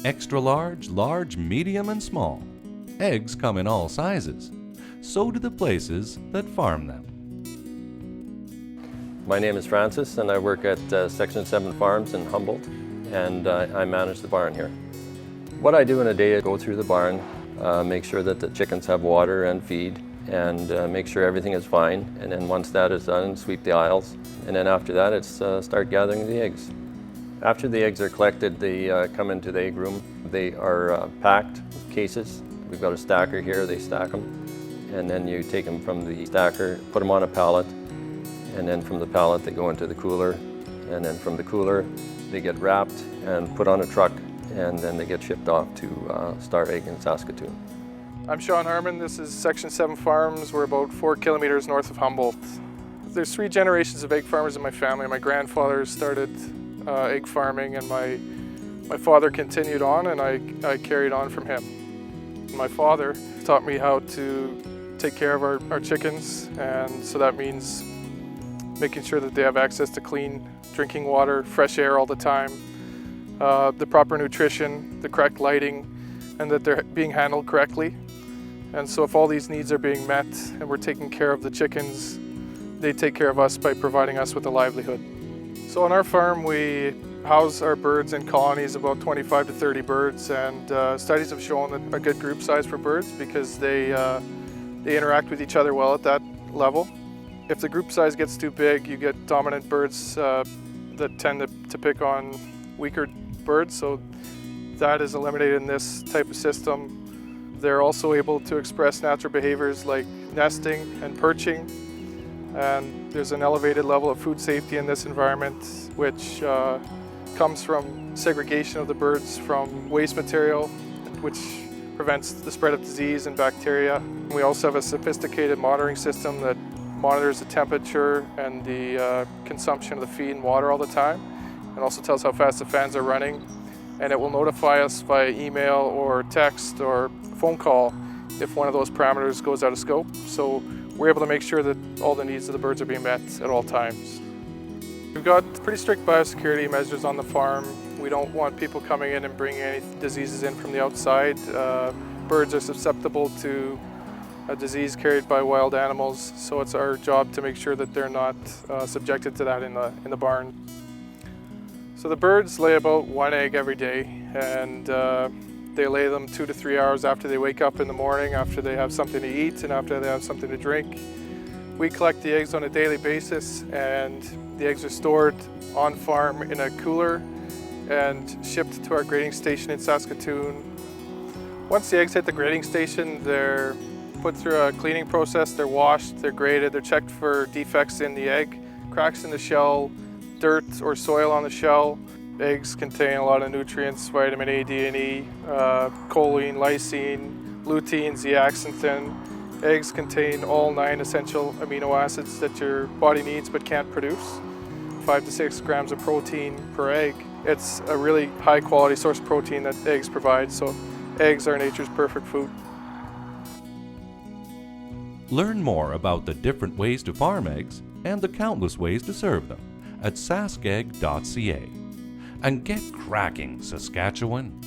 Extra large, large, medium, and small. Eggs come in all sizes. So do the places that farm them. My name is Francis, and I work at Section 7 Farms in Humboldt, and I manage the barn here. What I do in a day is go through the barn, make sure that the chickens have water and feed, and make sure everything is fine. And then once that is done, sweep the aisles. And then after that, it's start gathering the eggs. After the eggs are collected, they come into the egg room. They are packed cases. We've got a stacker here, they stack them. And then you take them from the stacker, put them on a pallet, and then from the pallet they go into the cooler. And then from the cooler, they get wrapped and put on a truck, and then they get shipped off to Star Egg in Saskatchewan. I'm Shawn Harman. This is Section 7 Farms. We're about 4 kilometers north of Humboldt. There's 3 generations of egg farmers in my family. My grandfather started egg farming, and my father continued on, and I carried on from him. My father taught me how to take care of our chickens, and so that means making sure that they have access to clean drinking water, fresh air all the time, the proper nutrition, the correct lighting, and that they're being handled correctly. And so if all these needs are being met and we're taking care of the chickens, they take care of us by providing us with a livelihood. So on our farm, we house our birds in colonies, about 25 to 30 birds, and studies have shown a good group size for birds because they interact with each other well at that level. If the group size gets too big, you get dominant birds that tend to pick on weaker birds, so that is eliminated in this type of system. They're also able to express natural behaviors like nesting and perching, and there's an elevated level of food safety in this environment, which comes from segregation of the birds from waste material, which prevents the spread of disease and bacteria. We also have a sophisticated monitoring system that monitors the temperature and the consumption of the feed and water all the time, and also tells how fast the fans are running. And it will notify us via email or text or phone call if one of those parameters goes out of scope. So we're able to make sure that all the needs of the birds are being met at all times. We've got pretty strict biosecurity measures on the farm. We don't want people coming in and bringing any diseases in from the outside. Birds are susceptible to a disease carried by wild animals, so it's our job to make sure that they're not subjected to that in the barn. So the birds lay about 1 egg every day, and they lay them 2 to 3 hours after they wake up in the morning, after they have something to eat and after they have something to drink. We collect the eggs on a daily basis, and the eggs are stored on farm in a cooler and shipped to our grading station in Saskatchewan. Once the eggs hit the grading station, they're put through a cleaning process. They're washed, they're graded, they're checked for defects in the egg, cracks in the shell, dirt or soil on the shell. Eggs contain a lot of nutrients, vitamin A, D, and E, choline, lysine, lutein, zeaxanthin. Eggs contain all 9 essential amino acids that your body needs but can't produce. 5 to 6 grams of protein per egg. It's a really high quality source of protein that eggs provide, so eggs are nature's perfect food. Learn more about the different ways to farm eggs and the countless ways to serve them at saskegg.ca. And get cracking, Saskatchewan!